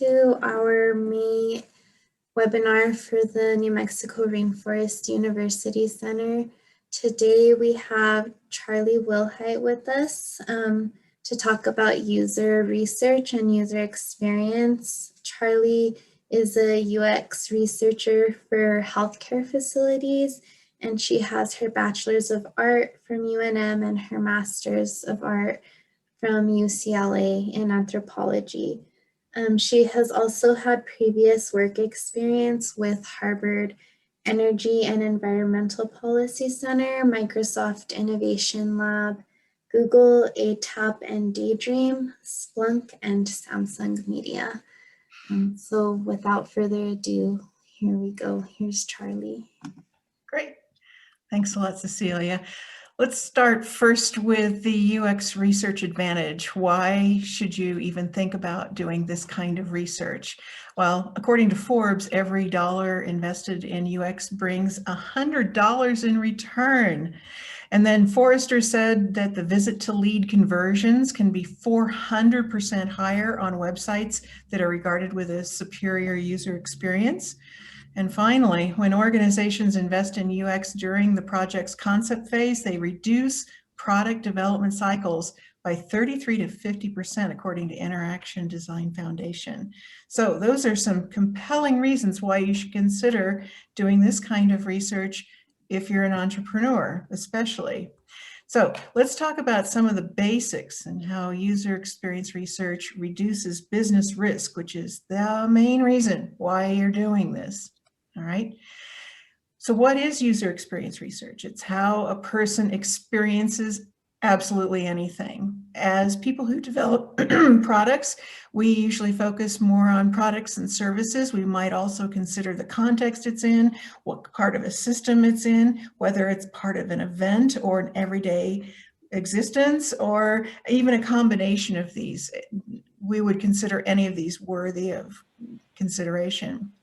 to our May webinar for the New Mexico Rainforest University Center. Today we have Charley Wilhite with us to talk about user research and user experience. Charley is a UX researcher for healthcare facilities, and she has her Bachelor's of Art from UNM and her Master's of Art from UCLA in anthropology. She has also had previous work experience with Harvard Energy and Environmental Policy Center, Microsoft Innovation Lab, Google, ATAP and Daydream, Splunk, and Samsung Media. So without further ado, here we go. Here's Charley. Great. Thanks a lot, Cecilia. Let's start first with the UX research advantage. Why should you even think about doing this kind of research? Well, according to Forbes, every dollar invested in UX brings $100 in return. And then Forrester said that the visit to lead conversions can be 400% higher on websites that are regarded with a superior user experience. And finally, when organizations invest in UX during the project's concept phase, they reduce product development cycles by 33 to 50%, according to Interaction Design Foundation. So those are some compelling reasons why you should consider doing this kind of research if you're an entrepreneur, especially. So let's talk about some of the basics and how user experience research reduces business risk, which is the main reason why you're doing this. All right. So what is user experience research? It's how a person experiences absolutely anything. As people who develop products, we usually focus more on products and services. We might also consider the context it's in, what part of a system it's in, whether it's part of an event or an everyday existence, or even a combination of these. We would consider any of these worthy of consideration.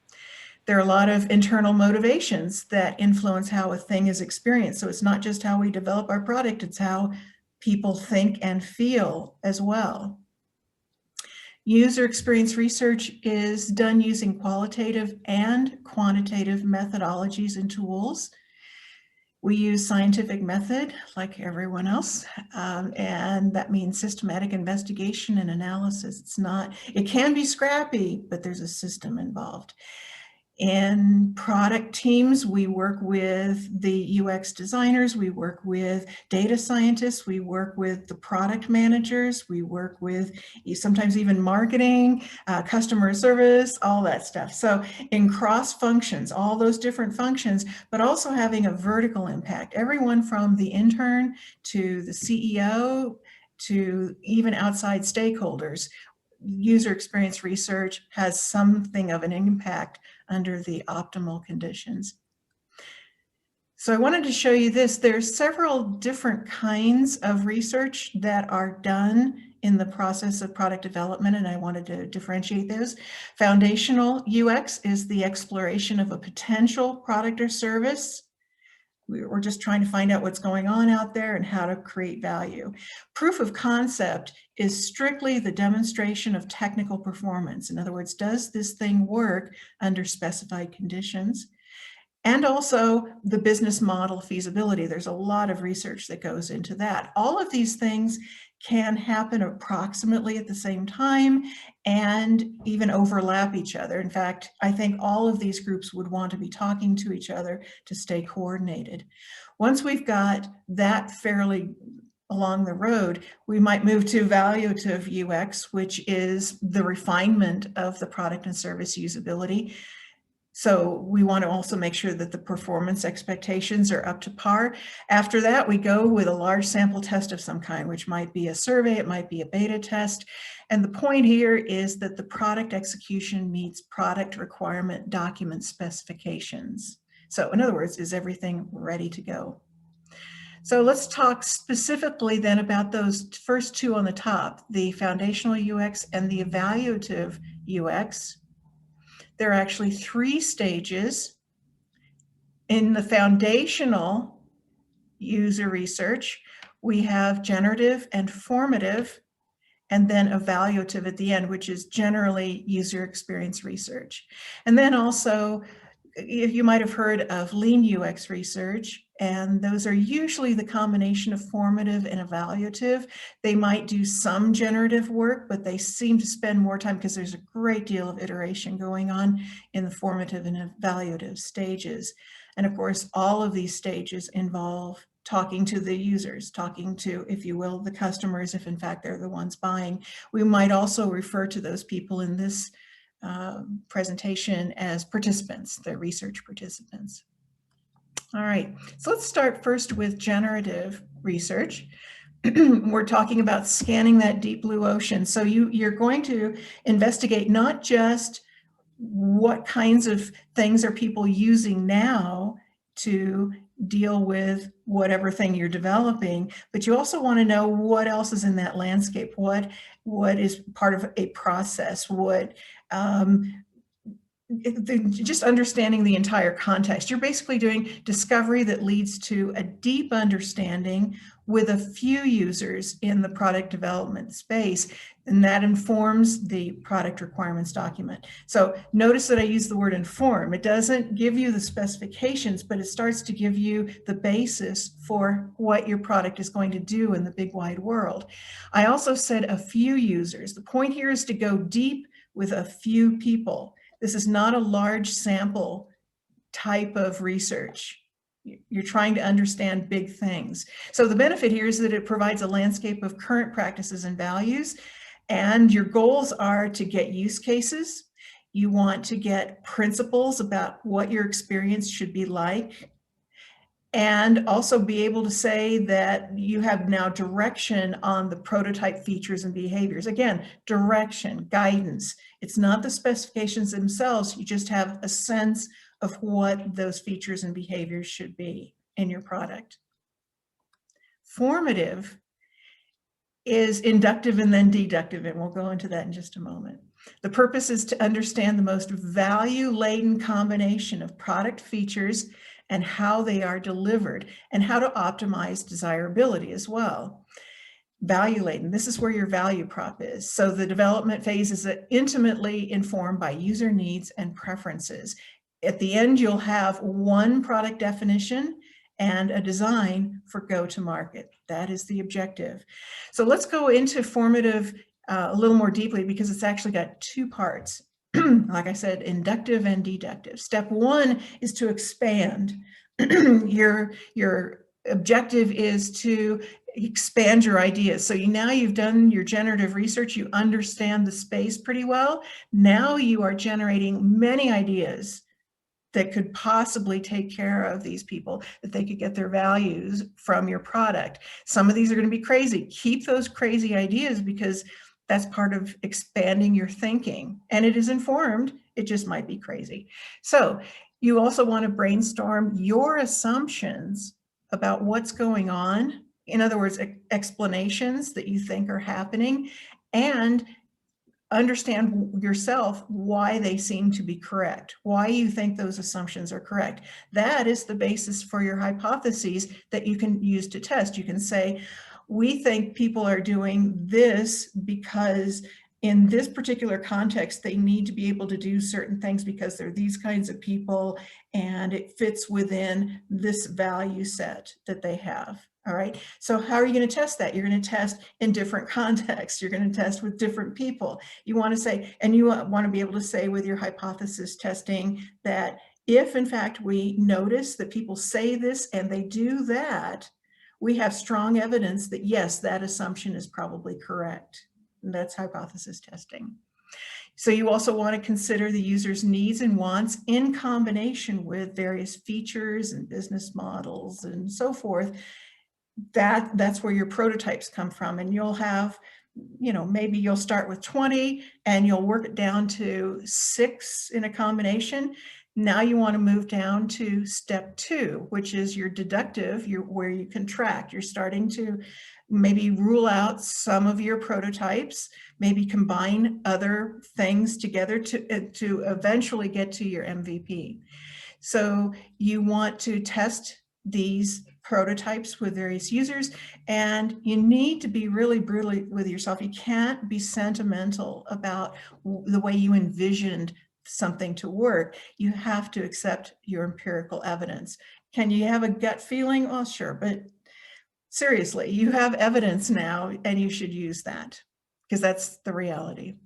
There are a lot of internal motivations that influence how a thing is experienced. So it's not just how we develop our product, it's how people think and feel as well. User experience research is done using qualitative and quantitative methodologies and tools. We use scientific method like everyone else, and that means systematic investigation and analysis. It can be scrappy, but there's a system involved. In product teams, we work with the UX designers, we work with data scientists, we work with the product managers, we work with sometimes even marketing, customer service, all that stuff. So in cross functions, all those different functions, but also having a vertical impact, everyone from the intern to the CEO to even outside stakeholders. User experience research has something of an impact under the optimal conditions. So I wanted to show you this. There's several different kinds of research that are done in the process of product development, and I wanted to differentiate those. Foundational UX is the exploration of a potential product or service. We're just trying to find out what's going on out there and how to create value. Proof of concept is strictly the demonstration of technical performance. In other words, does this thing work under specified conditions? And also the business model feasibility. There's a lot of research that goes into that. All of these things can happen approximately at the same time and even overlap each other. In fact, I think all of these groups would want to be talking to each other to stay coordinated. Once we've got that fairly along the road, we might move to evaluative UX, which is the refinement of the product and service usability. So we want to also make sure that the performance expectations are up to par. After that, we go with a large sample test of some kind, which might be a survey, it might be a beta test. And the point here is that the product execution meets product requirement document specifications. So in other words, is everything ready to go? So let's talk specifically then about those first two on the top, the foundational UX and the evaluative UX. There are actually 3 stages. In the foundational user research, we have generative and formative, and then evaluative at the end, which is generally user experience research. And then also, if you might have heard of lean UX research, and those are usually the combination of formative and evaluative. They might do some generative work, but they seem to spend more time because there's a great deal of iteration going on in the formative and evaluative stages. And of course, all of these stages involve talking to the users, talking to, if you will, the customers, if in fact they're the ones buying. We might also refer to those people in this presentation as participants, they're research participants. All right, so let's start first with generative research. We're talking about scanning that deep blue ocean. So you're going to investigate not just what kinds of things are people using now to deal with whatever thing you're developing, but you also want to know what else is in that landscape, what is part of a process, just understanding the entire context. You're basically doing discovery that leads to a deep understanding with a few users in the product development space, and that informs the product requirements document. So notice that I use the word inform. It doesn't give you the specifications, but it starts to give you the basis for what your product is going to do in the big wide world. I also said a few users. The point here is to go deep with a few people. This is not a large sample type of research. You're trying to understand big things. So the benefit here is that it provides a landscape of current practices and values, and your goals are to get use cases. You want to get principles about what your experience should be like, and also be able to say that you have now direction on the prototype features and behaviors. Again, direction, guidance. It's not the specifications themselves, you just have a sense of what those features and behaviors should be in your product. Formative is inductive and then deductive, and we'll go into that in just a moment. The purpose is to understand the most value-laden combination of product features and how they are delivered, and how to optimize desirability as well. Value-laden, this is where your value prop is. So the development phase is intimately informed by user needs and preferences. At the end, you'll have one product definition and a design for go-to-market. That is the objective. So let's go into formative a little more deeply, because it's actually got two parts. Like I said, inductive and deductive. Step one is to expand. Your objective is to expand your ideas. So now you've done your generative research, you understand the space pretty well. Now you are generating many ideas that could possibly take care of these people, that they could get their values from your product. Some of these are going to be crazy. Keep those crazy ideas, because that's part of expanding your thinking, and it is informed. It just might be crazy. So you also want to brainstorm your assumptions about what's going on. In other words, explanations that you think are happening, and understand yourself why they seem to be correct, why you think those assumptions are correct. That is the basis for your hypotheses that you can use to test. You can say, we think people are doing this because in this particular context, they need to be able to do certain things because they're these kinds of people, and it fits within this value set that they have. All right, so how are you going to test that? You're going to test in different contexts. You're going to test with different people. You want to say, and you want to be able to say with your hypothesis testing that if in fact we notice that people say this and they do that, we have strong evidence that yes, that assumption is probably correct. And that's hypothesis testing. So you also want to consider the user's needs and wants in combination with various features and business models and so forth. That's where your prototypes come from, and you'll have, maybe you'll start with 20 and you'll work it down to 6 in a combination. Now you want to move down to step 2, which is your deductive, where you contract. You're starting to maybe rule out some of your prototypes, maybe combine other things together to eventually get to your MVP. So you want to test these prototypes with various users, and you need to be really brutal with yourself. You can't be sentimental about the way you envisioned something to work. You have to accept your empirical evidence. Can you have a gut feeling? Well, sure, but seriously, you have evidence now and you should use that because that's the reality.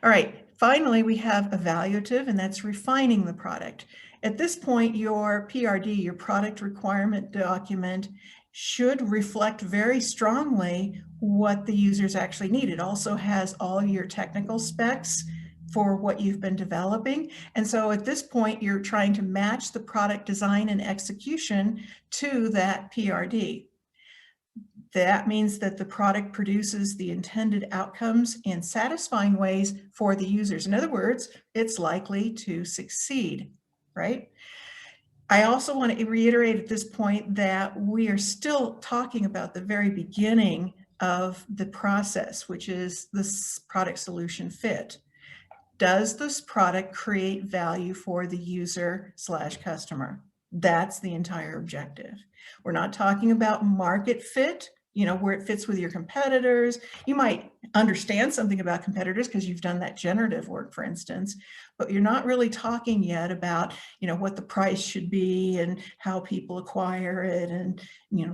All right, finally, we have evaluative, and that's refining the product. At this point, your PRD, your product requirement document, should reflect very strongly what the users actually need. It also has all your technical specs for what you've been developing. And so at this point, you're trying to match the product design and execution to that PRD. That means that the product produces the intended outcomes in satisfying ways for the users. In other words, it's likely to succeed, right? I also want to reiterate at this point that we are still talking about the very beginning of the process, which is this product solution fit. Does this product create value for the user/customer? That's the entire objective. We're not talking about market fit, where it fits with your competitors. You might understand something about competitors because you've done that generative work, for instance, but you're not really talking yet about, what the price should be and how people acquire it and,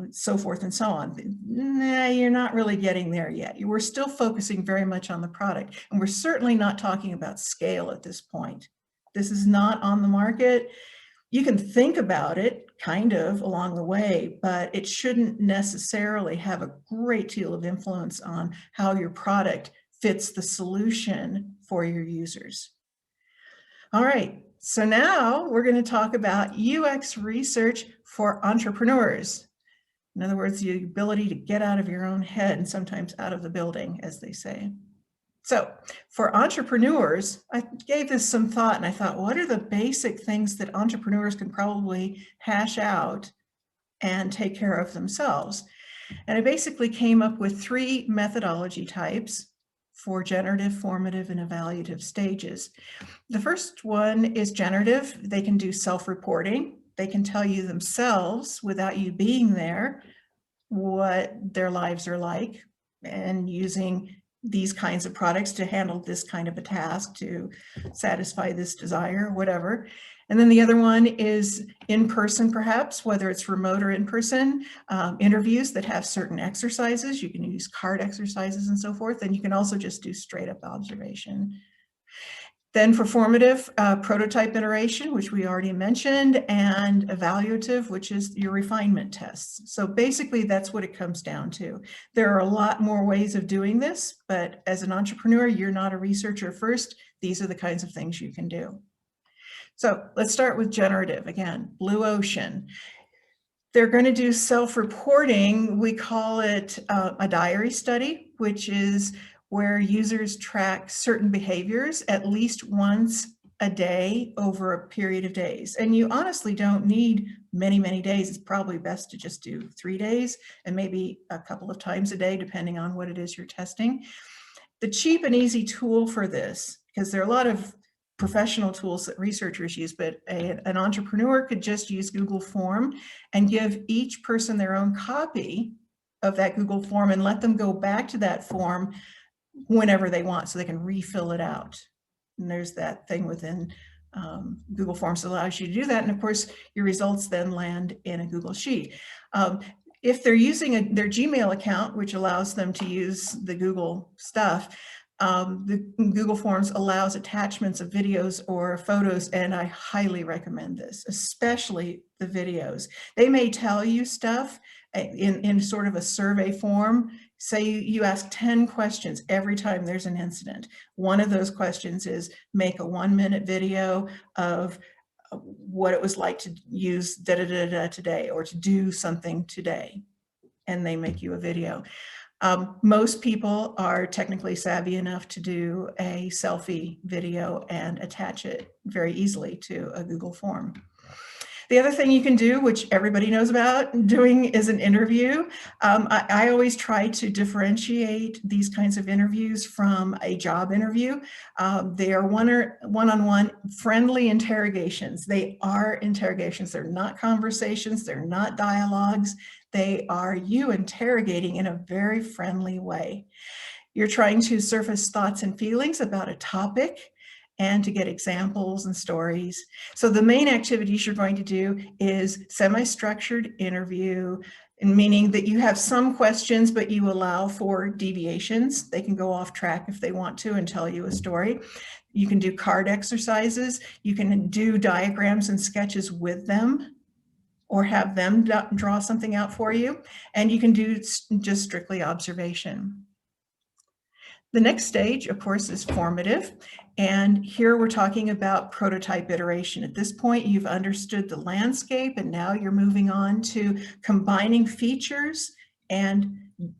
so forth and so on. Nah, you're not really getting there yet. We're still focusing very much on the product, and we're certainly not talking about scale at this point. This is not on the market. You can think about it kind of along the way, but it shouldn't necessarily have a great deal of influence on how your product fits the solution for your users. All right, so now we're going to talk about UX research for entrepreneurs. In other words, the ability to get out of your own head and sometimes out of the building, as they say. So for entrepreneurs, I gave this some thought and I thought, what are the basic things that entrepreneurs can probably hash out and take care of themselves? And I basically came up with 3 methodology types for generative, formative, and evaluative stages. The first one is generative. They can do self-reporting. They can tell you themselves without you being there what their lives are like, and using these kinds of products to handle this kind of a task, to satisfy this desire, whatever. And then the other one is in person, perhaps, whether it's remote or in person, interviews that have certain exercises. You can use card exercises and so forth. And you can also just do straight up observation. Then for formative, prototype iteration, which we already mentioned, and evaluative, which is your refinement tests. So basically that's what it comes down to. There are a lot more ways of doing this, but as an entrepreneur, you're not a researcher first. These are the kinds of things you can do. So let's start with generative. Again, blue ocean. They're going to do self-reporting. We call it a diary study, which is where users track certain behaviors at least once a day over a period of days. And you honestly don't need many, many days. It's probably best to just do 3 days and maybe a couple of times a day, depending on what it is you're testing. The cheap and easy tool for this, because there are a lot of professional tools that researchers use, but an entrepreneur could just use Google Form and give each person their own copy of that Google Form and let them go back to that form whenever they want, so they can refill it out. And there's that thing within Google Forms that allows you to do that. And of course, your results then land in a Google Sheet. If they're using their Gmail account, which allows them to use the Google stuff, the Google Forms allows attachments of videos or photos, and I highly recommend this, especially the videos. They may tell you stuff in sort of a survey form. Say you ask 10 questions every time there's an incident. One of those questions is make a 1-minute video of what it was like to use da-da-da-da today, or to do something today, and they make you a video. Most people are technically savvy enough to do a selfie video and attach it very easily to a Google form. The other thing you can do, which everybody knows about doing, is an interview. I always try to differentiate these kinds of interviews from a job interview. They are one-on-one friendly interrogations. They are interrogations. They're not conversations. They're not dialogues. They are you interrogating in a very friendly way. You're trying to surface thoughts and feelings about a topic and to get examples and stories. So the main activities you're going to do is semi-structured interview, meaning that you have some questions, but you allow for deviations. They can go off track if they want to and tell you a story. You can do card exercises. You can do diagrams and sketches with them, or have them draw something out for you. And you can do just strictly observation. The next stage, of course, is formative. And here we're talking about prototype iteration. At this point, you've understood the landscape, and now you're moving on to combining features and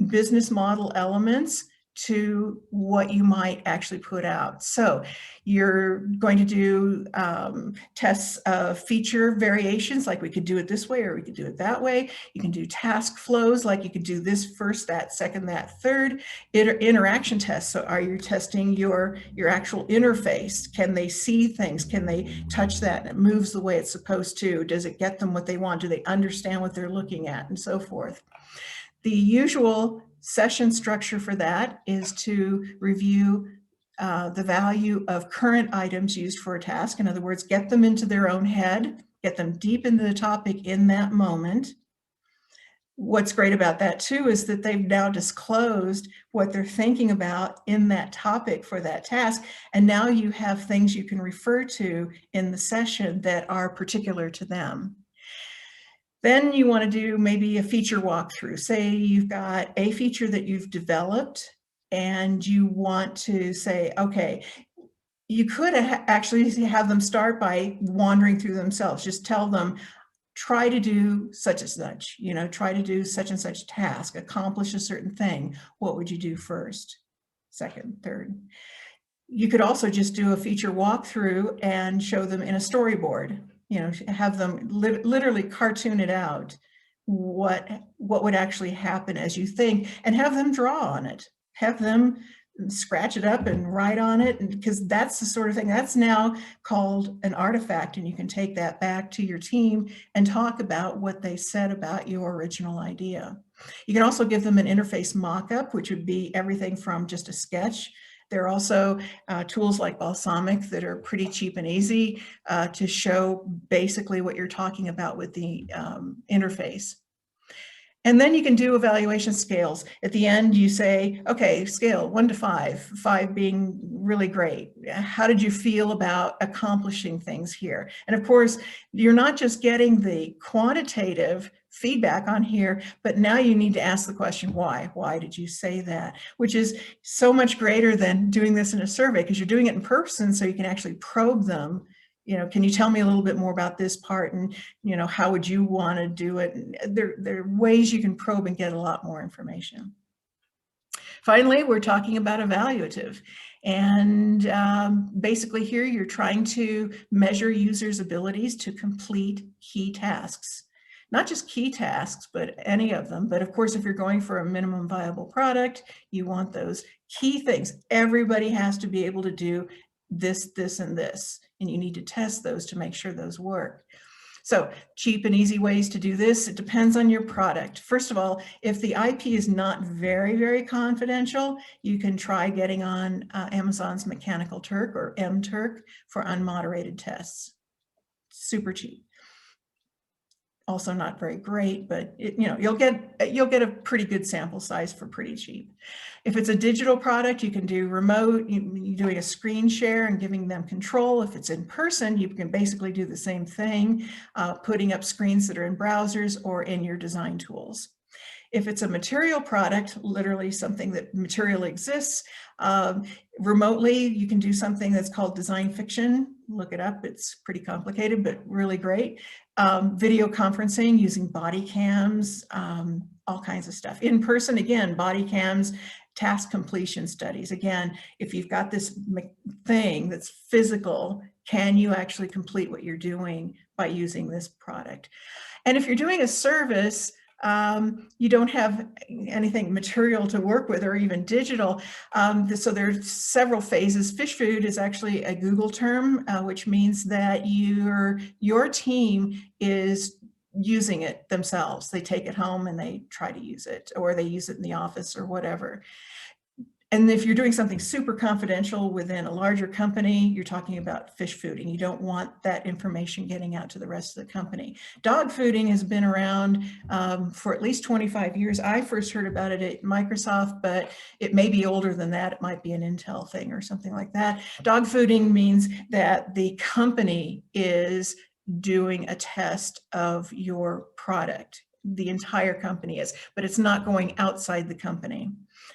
business model elements to what you might actually put out. So you're going to do tests of feature variations, like we could do it this way or we could do it that way. You can do task flows, like you could do this first, that second, that third. Interaction tests, so are you testing your actual interface? Can they see things? Can they touch that and it moves the way it's supposed to? Does it get them what they want? Do they understand what they're looking at, and so forth? The usual session structure for that is to review the value of current items used for a task. In other words, get them into their own head, get them deep into the topic in that moment. What's great about that too is that they've now disclosed what they're thinking about in that topic for that task. And now you have things you can refer to in the session that are particular to them. Then you want to do maybe a feature walkthrough. Say you've got a feature that you've developed and you want to say, okay, you could actually have them start by wandering through themselves. Just tell them, try to do such and such, try to do such and such task, accomplish a certain thing. What would you do first, second, third? You could also just do a feature walkthrough and show them in a storyboard. Have them literally cartoon it out, what would actually happen as you think, and have them draw on it. Have them scratch it up and write on it, because that's the sort of thing that's now called an artifact, and you can take that back to your team and talk about what they said about your original idea. You can also give them an interface mock-up, which would be everything from just a sketch. There are also tools like Balsamic that are pretty cheap and easy to show basically what you're talking about with the interface. And then you can do evaluation scales. At the end, you say, okay, scale 1 to 5, 5 being really great. How did you feel about accomplishing things here? And of course, you're not just getting the quantitative feedback on here, but now you need to ask the question, why? Why did you say that? Which is so much greater than doing this in a survey, because you're doing it in person, so you can actually probe them. Can you tell me a little bit more about this part, and how would you want to do it? And there are ways you can probe and get a lot more information. Finally, we're talking about evaluative. And basically here, you're trying to measure users' abilities to complete key tasks. Not just key tasks, but any of them. But of course, if you're going for a minimum viable product, you want those key things. Everybody has to be able to do this, this, and this. And you need to test those to make sure those work. So cheap and easy ways to do this, it depends on your product. First of all, if the IP is not very, very confidential, you can try getting on Amazon's Mechanical Turk, or MTurk, for unmoderated tests. Super cheap. Also not very great, but you'll get a pretty good sample size for pretty cheap. If it's a digital product, you can do remote, you're doing a screen share and giving them control. If it's in person, you can basically do the same thing, putting up screens that are in browsers or in your design tools. If it's a material product, literally something that material exists, remotely, you can do something that's called design fiction. Look it up, it's pretty complicated, but really great. Video conferencing using body cams, all kinds of stuff. In person, again, body cams, task completion studies. Again, if you've got this thing that's physical, can you actually complete what you're doing by using this product? And if you're doing a service, you don't have anything material to work with or even digital. So there's several phases. Fish food is actually a Google term, which means that your team is using it themselves. They take it home and they try to use it, or they use it in the office or whatever. And if you're doing something super confidential within a larger company, you're talking about fish fooding. You don't want that information getting out to the rest of the company. Dog fooding has been around for at least 25 years. I first heard about it at Microsoft, but it may be older than that. It might be an Intel thing or something like that. Dog fooding means that the company is doing a test of your product. The entire company is, but it's not going outside the company.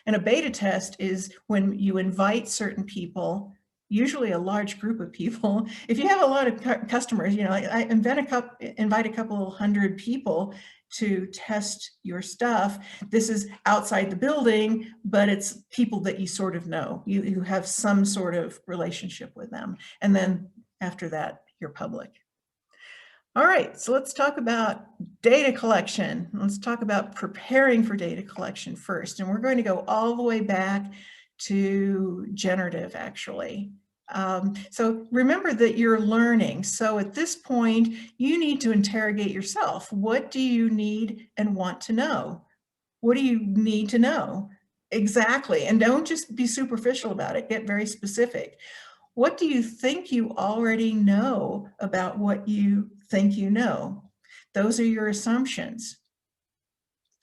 And a beta test is when you invite certain people, usually a large group of people. If you have a lot of customers, you know, I invite a couple hundred people to test your stuff. This is outside the building, but it's people that you sort of know. You have some sort of relationship with them. And then after that, you're public. All right, so let's talk about data collection. Let's talk about preparing for data collection first. And we're going to go all the way back to generative, actually. So remember that you're learning. So at this point, you need to interrogate yourself. What do you need and want to know? What do you need to know? Exactly. And don't just be superficial about it. Get very specific. What do you think you already know about what you think you know? Those are your assumptions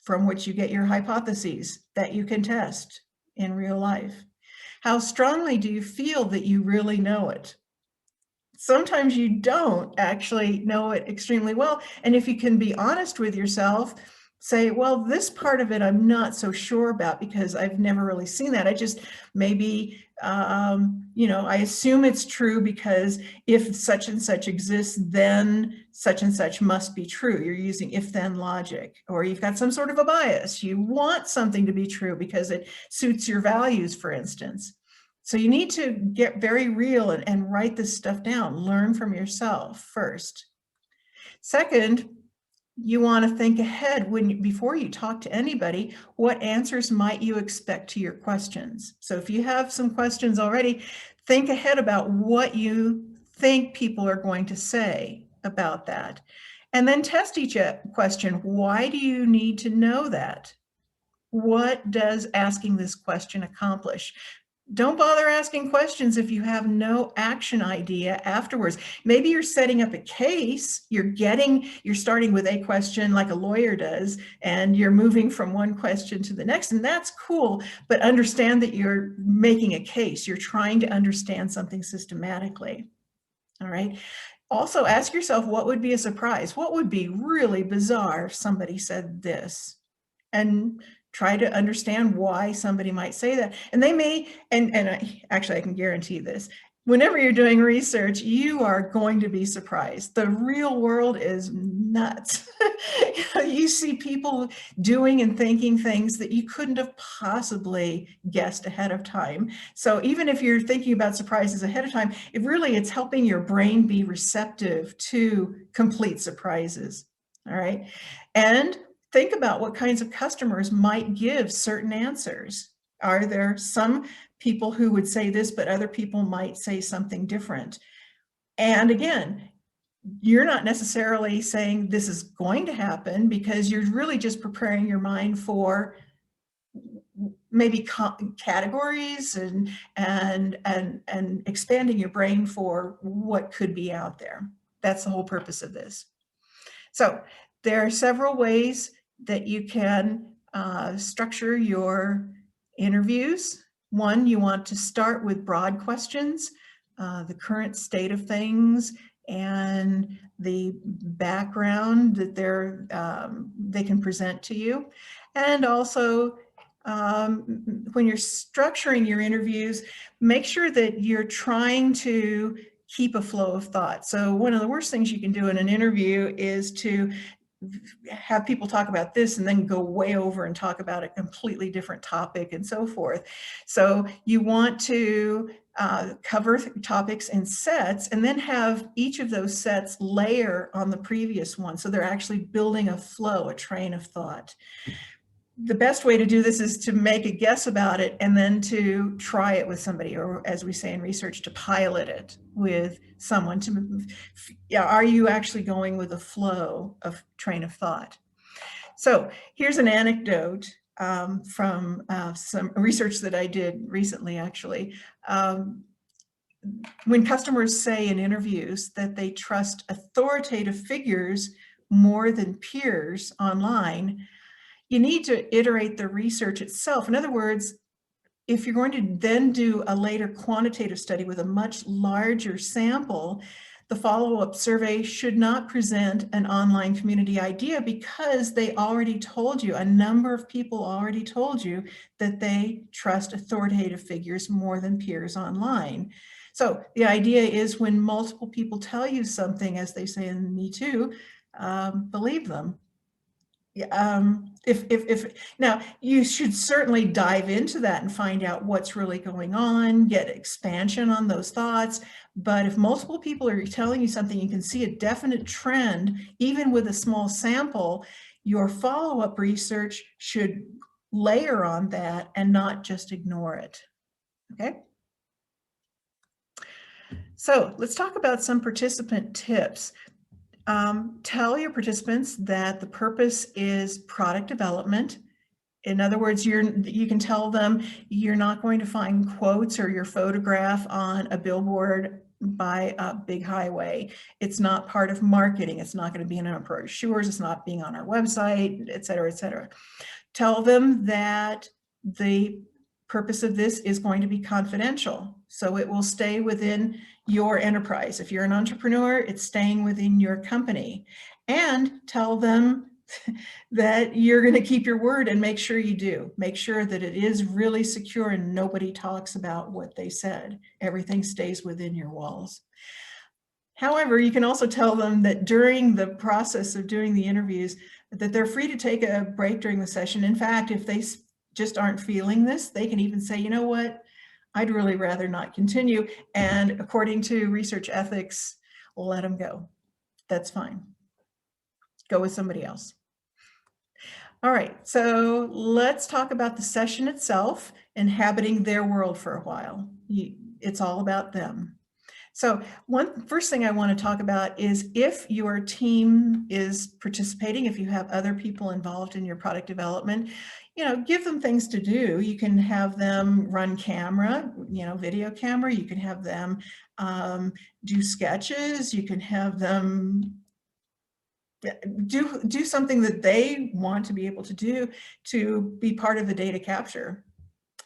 from which you get your hypotheses that you can test in real life. How strongly do you feel that you really know it? Sometimes you don't actually know it extremely well. And if you can be honest with yourself, say, well, this part of it I'm not so sure about because I've never really seen that. I just maybe, you know, I assume it's true because if such and such exists, then such and such must be true. You're using if-then logic, or you've got some sort of a bias. You want something to be true because it suits your values, for instance. So you need to get very real and write this stuff down. Learn from yourself first. Second, you want to think ahead before you talk to anybody. What answers might you expect to your questions? So if you have some questions already, think ahead about what you think people are going to say about that. And then test each question. Why do you need to know that? What does asking this question accomplish? Don't bother asking questions if you have no action idea afterwards. Maybe you're setting up a case, you're starting with a question like a lawyer does, and you're moving from one question to the next, and that's cool, but understand that you're making a case. You're trying to understand something systematically, all right? Also ask yourself, what would be a surprise? What would be really bizarre if somebody said this? And try to understand why somebody might say that. And they may, actually I can guarantee this, whenever you're doing research, you are going to be surprised. The real world is nuts. You see people doing and thinking things that you couldn't have possibly guessed ahead of time. So even if you're thinking about surprises ahead of time, it's helping your brain be receptive to complete surprises, all right? And think about what kinds of customers might give certain answers. Are there some people who would say this, but other people might say something different? And again, you're not necessarily saying this is going to happen because you're really just preparing your mind for maybe categories and expanding your brain for what could be out there. That's the whole purpose of this. So there are several ways that you can structure your interviews. One, you want to start with broad questions, the current state of things and the background that they can present to you. And also, when you're structuring your interviews, make sure that you're trying to keep a flow of thought. So one of the worst things you can do in an interview is to have people talk about this and then go way over and talk about a completely different topic and so forth. So you want to cover topics in sets and then have each of those sets layer on the previous one. So they're actually building a flow, a train of thought. The best way to do this is to make a guess about it and then to try it with somebody, or as we say in research, to pilot it with someone. Are you actually going with a flow of train of thought? So here's an anecdote from some research that I did recently, actually. When customers say in interviews that they trust authoritative figures more than peers online, you need to iterate the research itself. In other words, if you're going to then do a later quantitative study with a much larger sample, the follow-up survey should not present an online community idea, because they already told you, a number of people already told you that they trust authoritative figures more than peers online. So the idea is, when multiple people tell you something, as they say in Me Too, believe them. Now you should certainly dive into that and find out what's really going on, get expansion on those thoughts. But if multiple people are telling you something, you can see a definite trend, even with a small sample, your follow-up research should layer on that and not just ignore it. Okay. So let's talk about some participant tips. Tell your participants that the purpose is product development. In other words, you can tell them you're not going to find quotes or your photograph on a billboard by a big highway. It's not part of marketing. It's not going to be in our brochures. It's not being on our website, et cetera, et cetera. Tell them that the purpose of this is going to be confidential, so it will stay within your enterprise. If you're an entrepreneur, it's staying within your company. And tell them that you're going to keep your word, and make sure you do. Make sure that it is really secure and nobody talks about what they said. Everything stays within your walls. However, you can also tell them that during the process of doing the interviews, that they're free to take a break during the session. In fact, if they just aren't feeling this, they can even say, you know what, I'd really rather not continue. And according to research ethics, let them go. That's fine. Go with somebody else. All right, so let's talk about the session itself, inhabiting their world for a while. It's all about them. So first thing I want to talk about is, if your team is participating, if you have other people involved in your product development, give them things to do. You can have them run camera, video camera. You can have them do sketches. You can have them do something that they want to be able to do to be part of the data capture,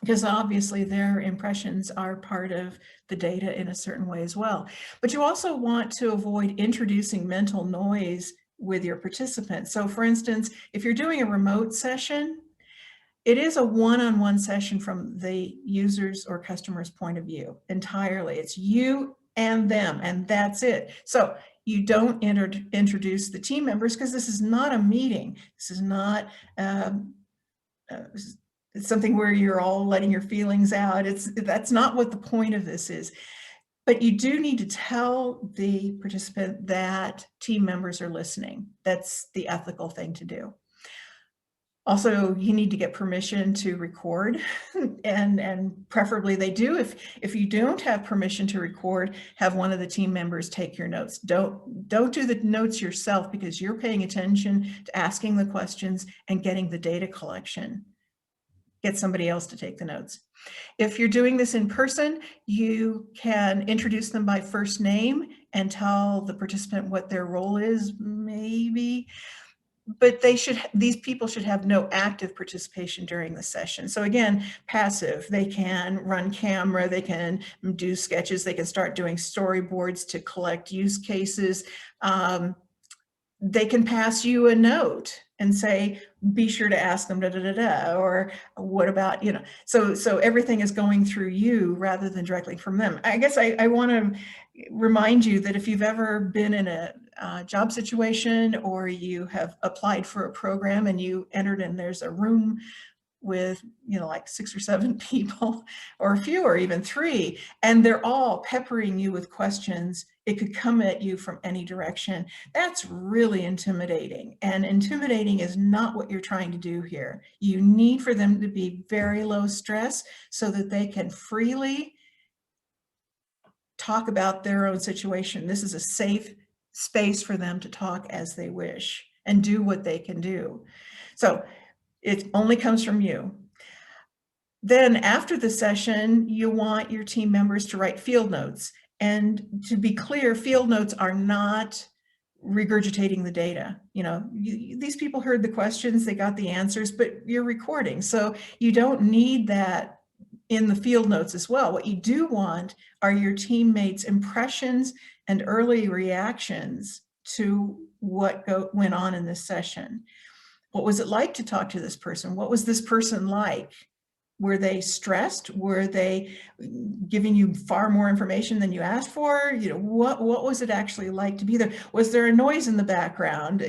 because obviously their impressions are part of the data in a certain way as well. But you also want to avoid introducing mental noise with your participants. So for instance, if you're doing a remote session, it is a one-on-one session from the user's or customer's point of view entirely. It's you and them, and that's it. So you don't introduce the team members, because this is not a meeting. This is not it's something where you're all letting your feelings out. That's not what the point of this is. But you do need to tell the participant that team members are listening. That's the ethical thing to do. Also, you need to get permission to record, and preferably they do. If you don't have permission to record, have one of the team members take your notes. Don't do the notes yourself, because you're paying attention to asking the questions and getting the data collection. Get somebody else to take the notes. If you're doing this in person, you can introduce them by first name and tell the participant what their role is, maybe. But these people should have no active participation during the session. So again, passive. They can run camera, they can do sketches, they can start doing storyboards to collect use cases. They can pass you a note and say, be sure to ask them or what about, so everything is going through you rather than directly from them. I guess I want to remind you that if you've ever been in a job situation, or you have applied for a program and you entered and there's a room with, like 6 or 7 people, or fewer, even 3, and they're all peppering you with questions, it could come at you from any direction. That's really intimidating, and intimidating is not what you're trying to do here. You need for them to be very low stress so that they can freely talk about their own situation. This is a safe space for them to talk as they wish and do what they can do. So it only comes from you. Then after the session, you want your team members to write field notes. And to be clear, field notes are not regurgitating the data. These people heard the questions, they got the answers, but you're recording. So you don't need that in the field notes as well. What you do want are your teammates' impressions and early reactions to what went on in this session. What was it like to talk to this person? What was this person like? Were they stressed? Were they giving you far more information than you asked for? What was it actually like to be there? Was there a noise in the background?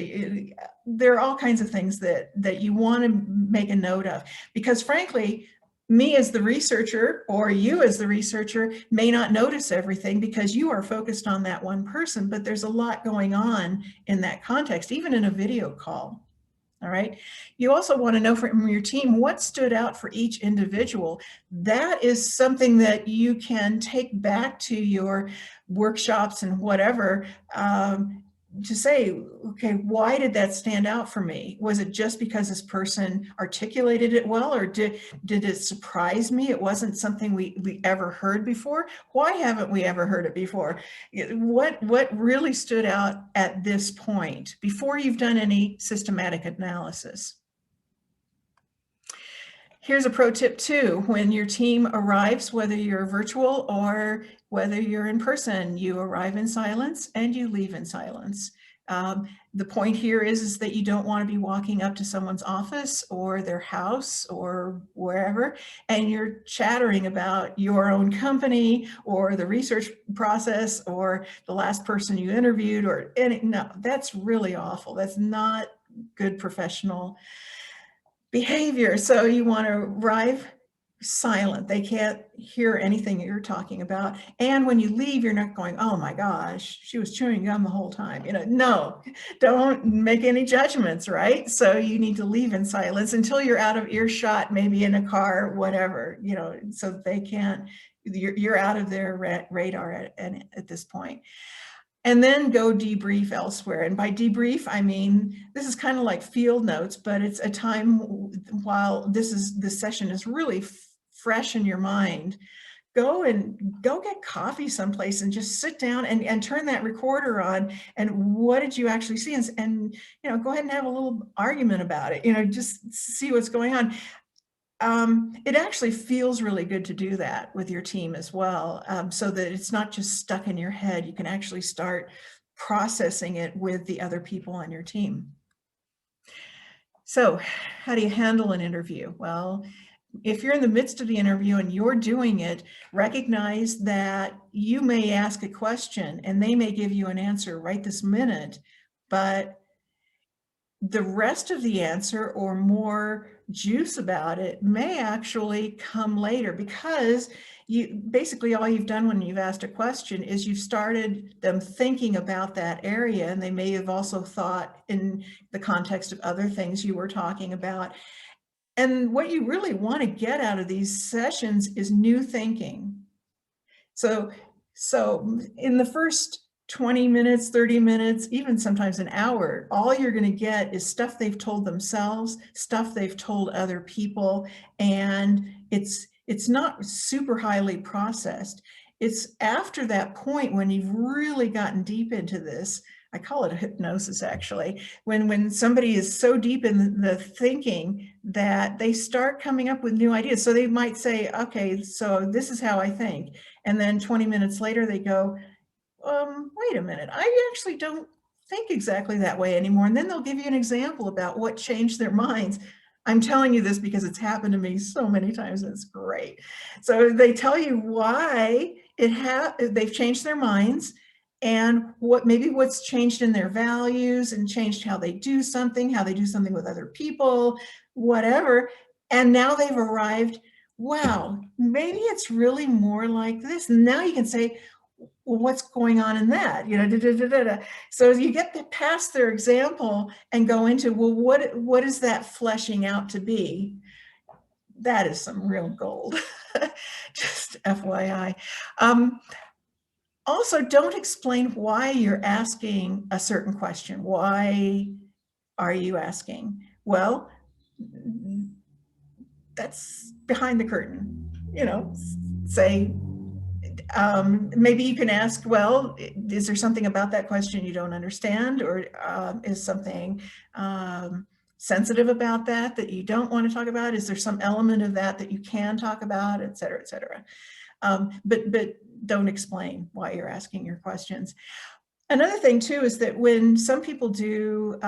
There are all kinds of things that you want to make a note of, because frankly, me as the researcher, or you as the researcher, may not notice everything because you are focused on that one person, but there's a lot going on in that context, even in a video call. All right. You also want to know from your team what stood out for each individual. That is something that you can take back to your workshops and whatever, to say, okay, why did that stand out for me? Was it just because this person articulated it well, or did it surprise me? It wasn't something we ever heard before. Why haven't we ever heard it before? What really stood out at this point before you've done any systematic analysis? Here's a pro tip too. When your team arrives, whether you're virtual or whether you're in person, you arrive in silence and you leave in silence. The point here is that you don't want to be walking up to someone's office or their house or wherever, and you're chattering about your own company or the research process or the last person you interviewed or any. No, that's really awful. That's not good professional behavior. So you want to arrive silent. They can't hear anything you're talking about. And when you leave, you're not going, oh my gosh, she was chewing gum the whole time. No, don't make any judgments, right? So you need to leave in silence until you're out of earshot, maybe in a car, whatever, so that they can't, you're out of their radar at this point. And then go debrief elsewhere. And by debrief, I mean, this is kind of like field notes, but it's a time while this session is really fresh in your mind. Go get coffee someplace and just sit down and turn that recorder on. And what did you actually see? And go ahead and have a little argument about it. Just see what's going on. It actually feels really good to do that with your team as well, so that it's not just stuck in your head. You can actually start processing it with the other people on your team. So how do you handle an interview? Well, if you're in the midst of the interview and you're doing it, recognize that you may ask a question and they may give you an answer right this minute, but the rest of the answer or more juice about it may actually come later, because basically all you've done when you've asked a question is you've started them thinking about that area, and they may have also thought in the context of other things you were talking about. And what you really want to get out of these sessions is new thinking. So in the first 20 minutes, 30 minutes, even sometimes an hour, all you're going to get is stuff they've told themselves, stuff they've told other people, and it's not super highly processed. It's after that point when you've really gotten deep into this, I call it a hypnosis actually, when somebody is so deep in the thinking that they start coming up with new ideas. So they might say, okay, so this is how I think. And then 20 minutes later they go, wait a minute, I actually don't think exactly that way anymore. And then they'll give you an example about what changed their minds. I'm telling you this because it's happened to me so many times, and it's great. So they tell you why They've changed their minds, and what's changed in their values and changed how they do something with other people, whatever. And now they've arrived, wow, maybe it's really more like this. And now you can say, well, what's going on in that? You know, da, da, da, da, da. So you get past their example and go into, well, what is that fleshing out to be? That is some real gold. Just FYI. Also, don't explain why you're asking a certain question. Why are you asking? Well, that's behind the curtain. You know, say, maybe you can ask, well, is there something about that question you don't understand? Or is something sensitive about that you don't want to talk about? Is there some element of that you can talk about, et cetera, et cetera? But don't explain why you're asking your questions. Another thing too is that when some people do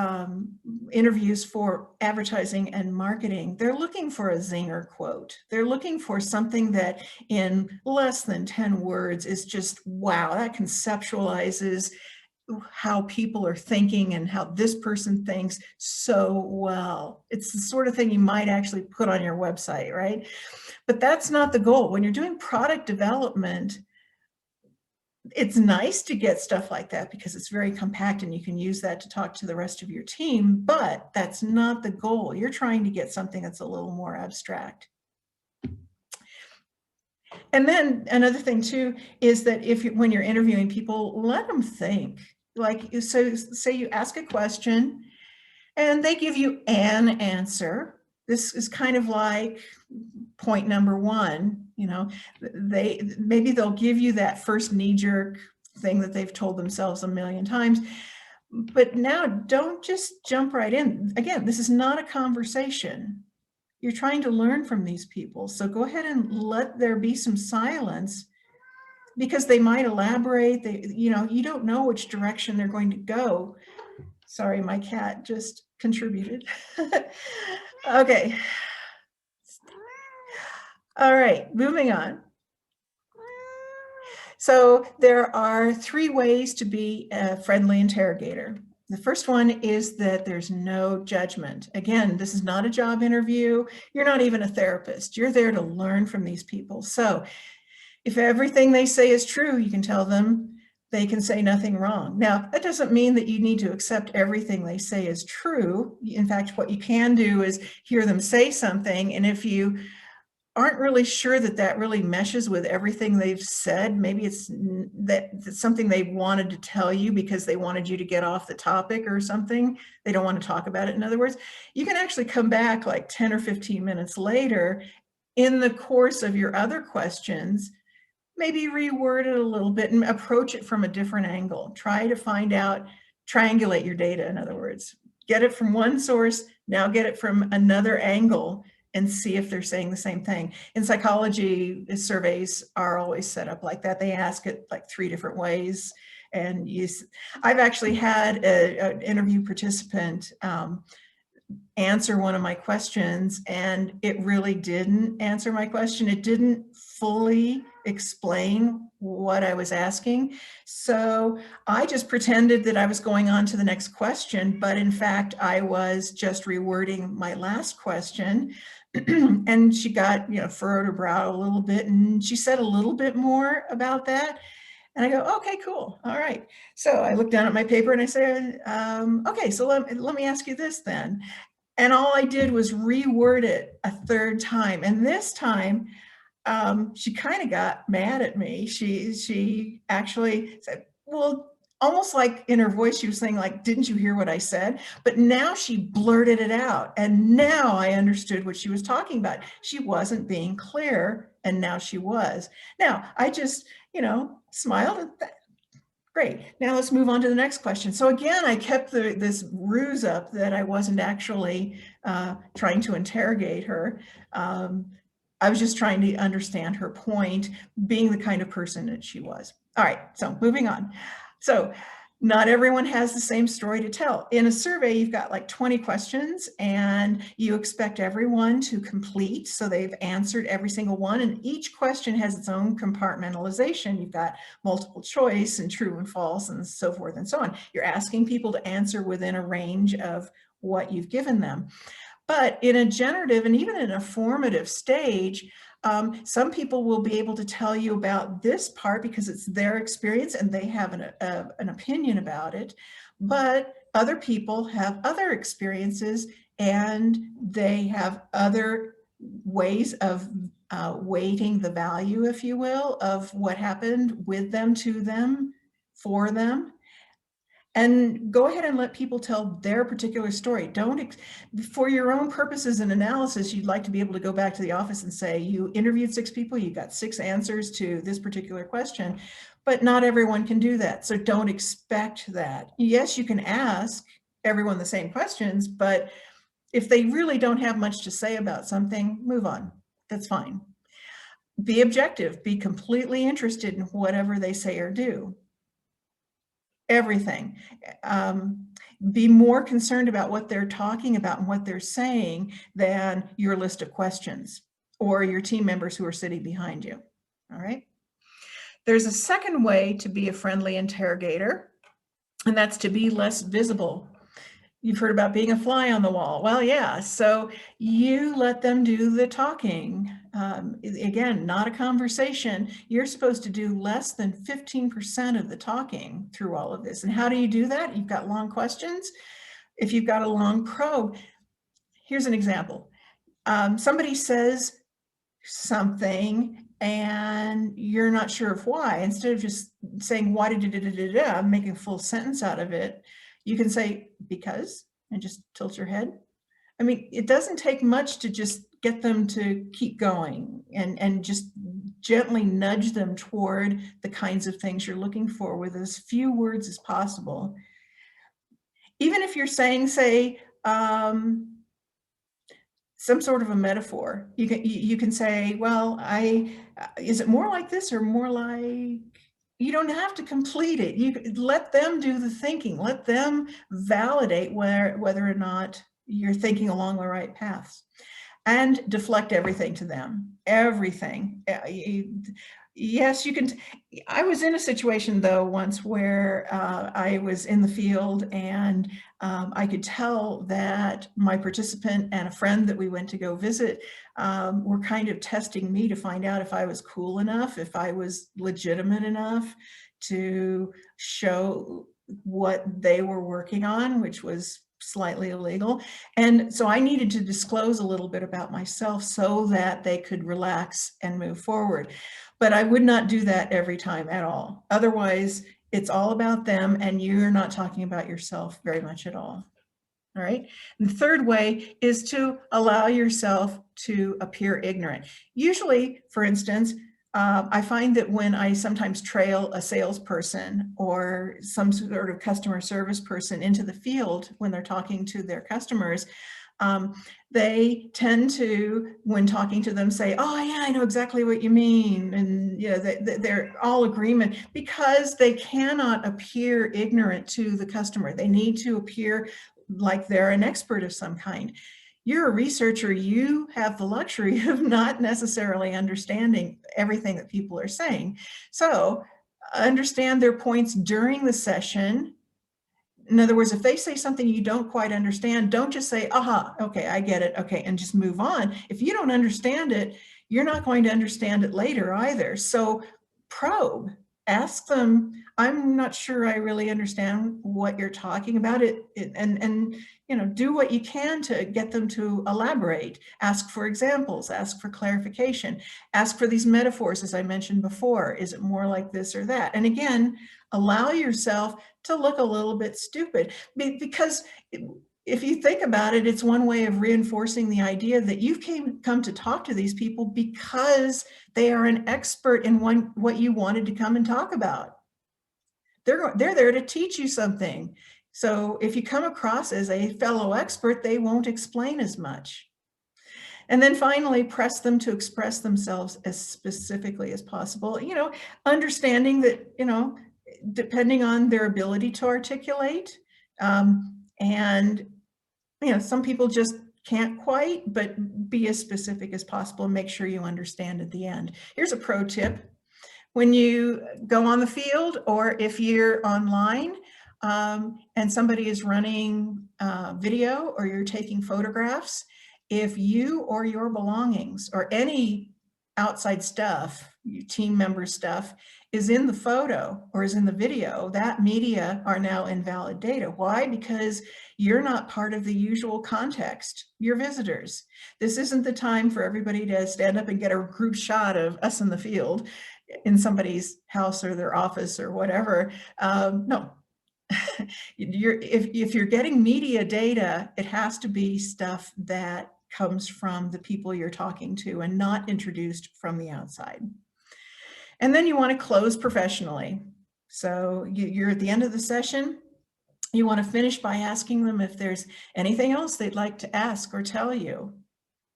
interviews for advertising and marketing, they're looking for a zinger quote. They're looking for something that in less than 10 words is just, wow, that conceptualizes how people are thinking and how this person thinks so well. It's the sort of thing you might actually put on your website, right? But that's not the goal. When you're doing product development, it's nice to get stuff like that because it's very compact and you can use that to talk to the rest of your team, but that's not the goal. You're trying to get something that's a little more abstract. And then another thing too is that when you're interviewing people, let them think. Like, so say you ask a question and they give you an answer. This is kind of like point number one, you know, maybe they'll give you that first knee-jerk thing that they've told themselves a million times, but now don't just jump right in. Again, this is not a conversation. You're trying to learn from these people. So go ahead and let there be some silence because they might elaborate. You know, you don't know which direction they're going to go. Sorry, my cat just contributed. Okay. All right, moving on. So there are 3 ways to be a friendly interrogator. The first one is that there's no judgment. Again, this is not a job interview. You're not even a therapist. You're there to learn from these people. So if everything they say is true, you can tell them they can say nothing wrong. Now, that doesn't mean that you need to accept everything they say is true. In fact, what you can do is hear them say something, and if you aren't really sure that really meshes with everything they've said, maybe it's that's something they wanted to tell you because they wanted you to get off the topic or something. They don't want to talk about it. In other words, you can actually come back like 10 or 15 minutes later in the course of your other questions, maybe reword it a little bit and approach it from a different angle. Try to find out, triangulate your data, in other words. Get it from one source, now get it from another angle and see if they're saying the same thing. In psychology, surveys are always set up like that. They ask it like 3 different ways. And I've actually had an interview participant answer one of my questions, and it really didn't answer my question. It didn't fully explain what I was asking. So I just pretended that I was going on to the next question, but in fact, I was just rewording my last question. And she got, you know, furrowed her brow a little bit, and she said a little bit more about that. And I go, okay, cool. All right. So I looked down at my paper and I said, okay, so let me ask you this then. And all I did was reword it a 3rd time. And this time, she kind of got mad at me. She actually said, well, almost like in her voice, she was saying like, didn't you hear what I said? But now she blurted it out. And now I understood what she was talking about. She wasn't being clear, and now she was. Now, I just, you know, smiled at that. Great. Now let's move on to the next question. So again, I kept this ruse up that I wasn't actually trying to interrogate her. I was just trying to understand her point, being the kind of person that she was. All right, so moving on. So Not everyone has the same story to tell. In a survey, you've got like 20 questions and you expect everyone to complete. So they've answered every single one, and each question has its own compartmentalization. You've got multiple choice and true and false and so forth and so on. You're asking people to answer within a range of what you've given them. But in a generative and even in a formative stage, some people will be able to tell you about this part because it's their experience and they have an opinion about it. But other people have other experiences and they have other ways of weighting the value, if you will, of what happened with them, to them, for them. And go ahead and let people tell their particular story. Don't, for your own purposes and analysis, you'd like to be able to go back to the office and say, you interviewed 6 people, you got 6 answers to this particular question, but not everyone can do that. So don't expect that. Yes, you can ask everyone the same questions, but if they really don't have much to say about something, move on. That's fine. Be objective, be completely interested in whatever they say or do. Everything. Be more concerned about what they're talking about and what they're saying than your list of questions or your team members who are sitting behind you. All right. There's a second way to be a friendly interrogator, and that's to be less visible. You've heard about being a fly on the wall. Well, yeah, so you let them do the talking. Again, not a conversation. You're supposed to do less than 15% of the talking through all of this. And how do you do that? You've got long questions. If you've got a long probe, here's an example. Somebody says something and you're not sure of why. Instead of just saying, why did you make a full sentence out of it, you can say, because, and just tilt your head. I mean, it doesn't take much to just get them to keep going and just gently nudge them toward the kinds of things you're looking for with as few words as possible. Even if you're saying, say, some sort of a metaphor, you can say, well, is it more like this or more like, you don't have to complete it. You let them do the thinking, let them validate whether or not you're thinking along the right paths, and deflect everything to them, everything. Yes, you can. I was in a situation though once where I was in the field and I could tell that my participant and a friend that we went to go visit were kind of testing me to find out if I was cool enough, if I was legitimate enough to show what they were working on, which was slightly illegal. And so I needed to disclose a little bit about myself so that they could relax and move forward. But I would not do that every time at all. Otherwise, it's all about them and you're not talking about yourself very much at all. All right. And the third way is to allow yourself to appear ignorant. Usually, for instance, I find that when I sometimes trail a salesperson or some sort of customer service person into the field when they're talking to their customers, they tend to, when talking to them, say, oh yeah, I know exactly what you mean. And you know, they're all agreement because they cannot appear ignorant to the customer. They need to appear like they're an expert of some kind. You're a researcher, you have the luxury of not necessarily understanding everything that people are saying. So understand their points during the session. In other words, if they say something you don't quite understand, don't just say, aha, okay, I get it, okay, and just move on. If you don't understand it, you're not going to understand it later either. So probe, ask them, I'm not sure I really understand what you're talking about, and you know, do what you can to get them to elaborate. Ask for examples, ask for clarification, ask for these metaphors, as I mentioned before. Is it more like this or that? And again, allow yourself to look a little bit stupid, because if you think about it, it's one way of reinforcing the idea that you've come to talk to these people because they are an expert in what you wanted to come and talk about. They're there to teach you something. So if you come across as a fellow expert, they won't explain as much. And then finally, press them to express themselves as specifically as possible, you know, understanding that, you know, depending on their ability to articulate. And, some people just can't quite, but be as specific as possible and make sure you understand at the end. Here's a pro tip. When you go on the field, or if you're online and somebody is running video, or you're taking photographs, if you or your belongings or any outside stuff, team member stuff, is in the photo or is in the video, that media are now invalid data. Why? Because you're not part of the usual context. You're visitors. This isn't the time for everybody to stand up and get a group shot of us in the field in somebody's house or their office or whatever. No. If you're getting media data, it has to be stuff that comes from the people you're talking to and not introduced from the outside. And then you want to close professionally. So you're at the end of the session. You want to finish by asking them if there's anything else they'd like to ask or tell you,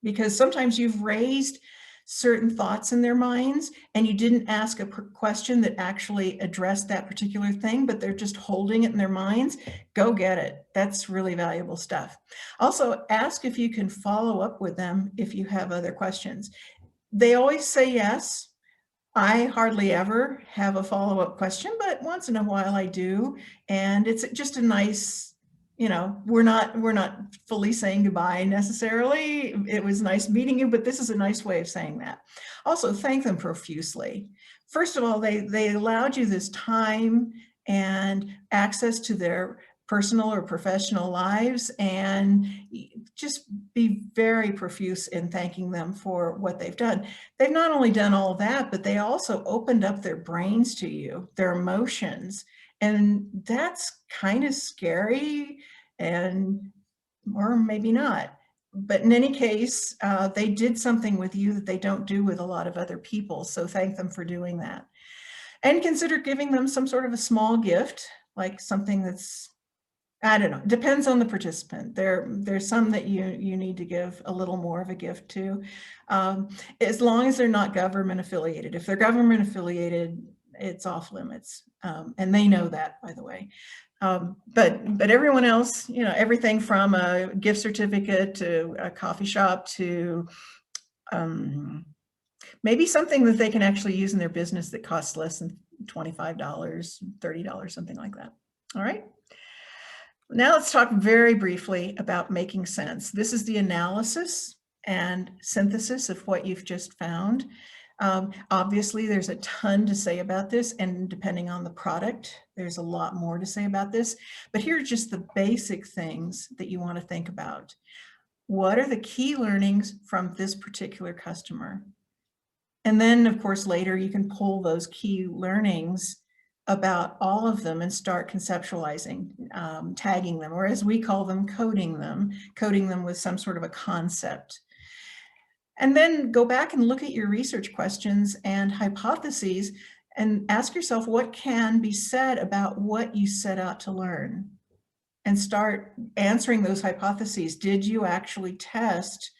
because sometimes you've raised certain thoughts in their minds and you didn't ask a question that actually addressed that particular thing, but they're just holding it in their minds. Go get it. That's really valuable stuff. Also, ask if you can follow up with them if you have other questions. They always say yes. I hardly ever have a follow-up question, but once in a while I do. And it's just a nice, we're not fully saying goodbye necessarily. It was nice meeting you, but this is a nice way of saying that. Also, thank them profusely. First of all, they allowed you this time and access to their personal or professional lives, and just be very profuse in thanking them for what they've done. They've not only done all that, but they also opened up their brains to you, their emotions. And that's kind of scary, or maybe not. But in any case, they did something with you that they don't do with a lot of other people. So thank them for doing that. And consider giving them some sort of a small gift, like something that's, I don't know, depends on the participant. There's some that you need to give a little more of a gift to, as long as they're not government affiliated. If they're government affiliated, it's off limits, and they know that, by the way. But everyone else, everything from a gift certificate to a coffee shop to maybe something that they can actually use in their business that costs less than $25, $30, something like that. All right. Now let's talk very briefly about making sense. This is the analysis and synthesis of what you've just found. Obviously, there's a ton to say about this, and depending on the product, there's a lot more to say about this. But here are just the basic things that you want to think about. What are the key learnings from this particular customer? And then, of course, later you can pull those key learnings about all of them and start conceptualizing, tagging them, or as we call them, coding them with some sort of a concept. And then go back and look at your research questions and hypotheses and ask yourself what can be said about what you set out to learn, and start answering those hypotheses. Did you actually test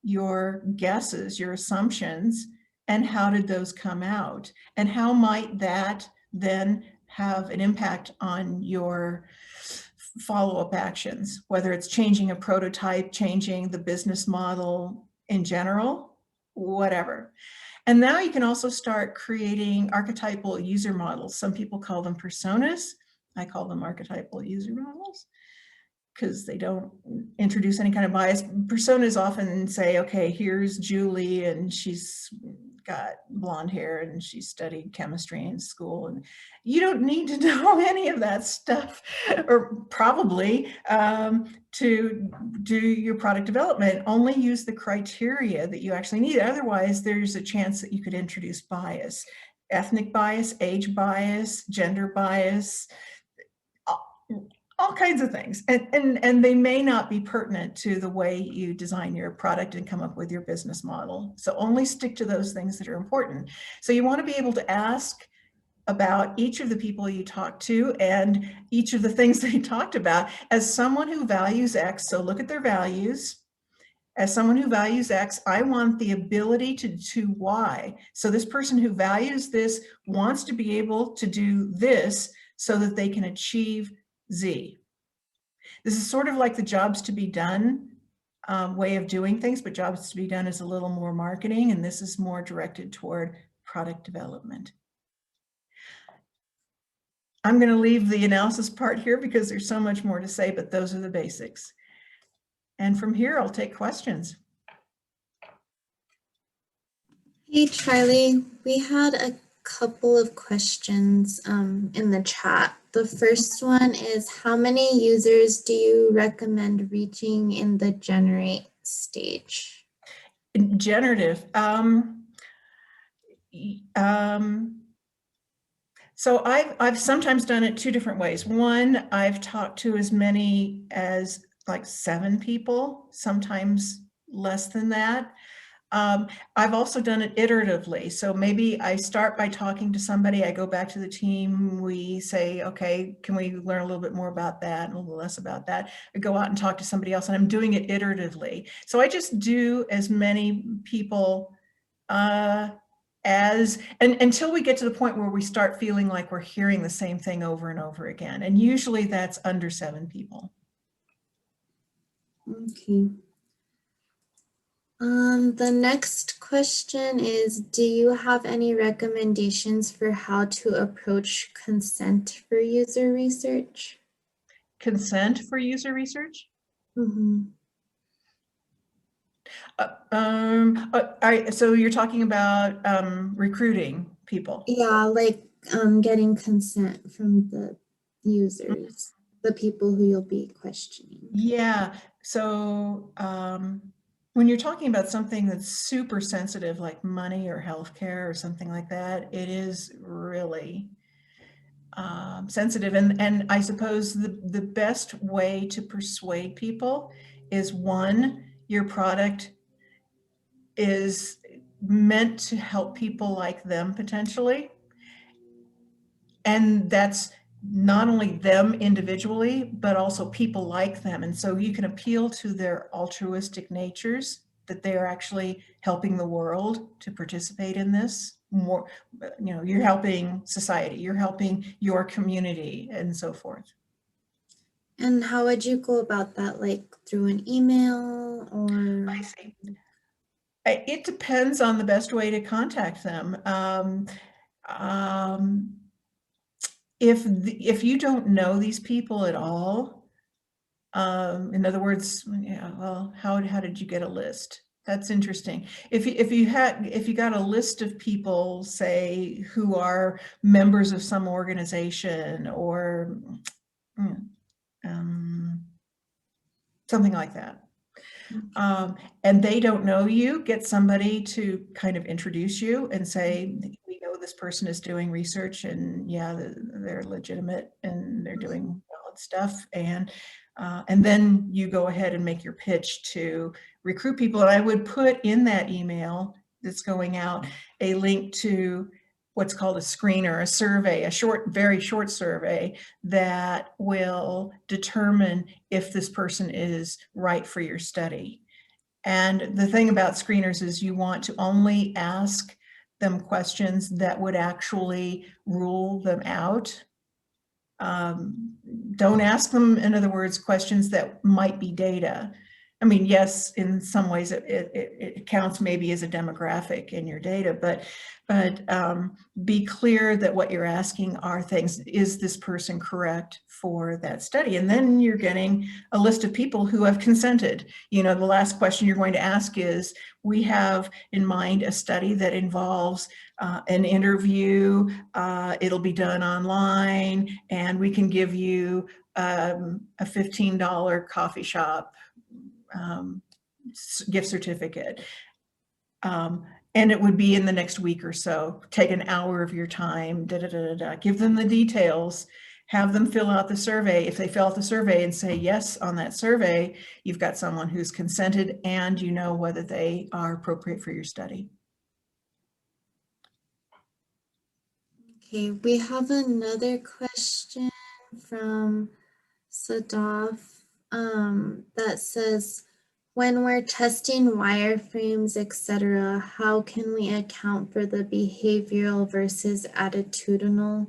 your guesses, your assumptions, and how did those come out? And how might that then have an impact on your follow-up actions, whether it's changing a prototype, changing the business model in general, whatever. And now you can also start creating archetypal user models. Some people call them personas. I call them archetypal user models because they don't introduce any kind of bias. Personas often say, okay, here's Julie and she's got blonde hair and she studied chemistry in school, and you don't need to know any of that stuff, or probably to do your product development. Only use the criteria that you actually need. Otherwise, there's a chance that you could introduce bias, ethnic bias, age bias, gender bias, all kinds of things. And they may not be pertinent to the way you design your product and come up with your business model. So only stick to those things that are important. So you want to be able to ask about each of the people you talk to and each of the things they talked about as someone who values X. So look at their values as someone who values X, I want the ability to do Y. So this person who values this wants to be able to do this so that they can achieve Z. This is sort of like the jobs to be done way of doing things, but jobs to be done is a little more marketing, and this is more directed toward product development. I'm going to leave the analysis part here because there's so much more to say, but those are the basics. And from here, I'll take questions. Hey, Charlie, we had a couple of questions in the chat. The first one is, how many users do you recommend reaching in the generate stage? Generative. So I've sometimes done it two different ways. One, I've talked to as many as like 7 people, sometimes less than that. I've also done it iteratively. So maybe I start by talking to somebody, I go back to the team, we say, okay, can we learn a little bit more about that and a little less about that? I go out and talk to somebody else, and I'm doing it iteratively. So I just do as many people until we get to the point where we start feeling like we're hearing the same thing over and over again. And usually that's under 7 people. Okay. The next question is, do you have any recommendations for how to approach consent for user research? Consent for user research? Mm-hmm. So you're talking about recruiting people? Yeah, like getting consent from the users, the people who you'll be questioning. Yeah, so when you're talking about something that's super sensitive, like money or healthcare or something like that, it is really sensitive. And I suppose the best way to persuade people is, one, your product is meant to help people like them potentially. And that's not only them individually, but also people like them. And so you can appeal to their altruistic natures, that they're actually helping the world to participate in this more. You know, you're helping society, you're helping your community, and so forth. And how would you go about that? Like through an email or? I see. It depends on the best way to contact them. If you don't know these people at all, in other words, yeah, well, how did you get a list? That's interesting. If you got a list of people, say, who are members of some organization or something like that, and they don't know you, get somebody to kind of introduce you and say, we know this person is doing research, and yeah, they're legitimate and they're doing valid stuff. And then you go ahead and make your pitch to recruit people. And I would put in that email that's going out a link to what's called a screener, a survey, a very short survey that will determine if this person is right for your study. And the thing about screeners is you want to only ask them questions that would actually rule them out. Don't ask them, in other words, questions that might be data. I mean, yes, in some ways it counts maybe as a demographic in your data, but be clear that what you're asking are things, is this person correct for that study? And then you're getting a list of people who have consented. You know, the last question you're going to ask is, we have in mind a study that involves an interview. It'll be done online, and we can give you a $15 coffee shop gift certificate. And it would be in the next week or so. Take an hour of your time, give them the details, have them fill out the survey. If they fill out the survey and say yes on that survey, you've got someone who's consented, and you know whether they are appropriate for your study. Okay, we have another question from Sadaf that says, when we're testing wireframes, etc., how can we account for the behavioral versus attitudinal?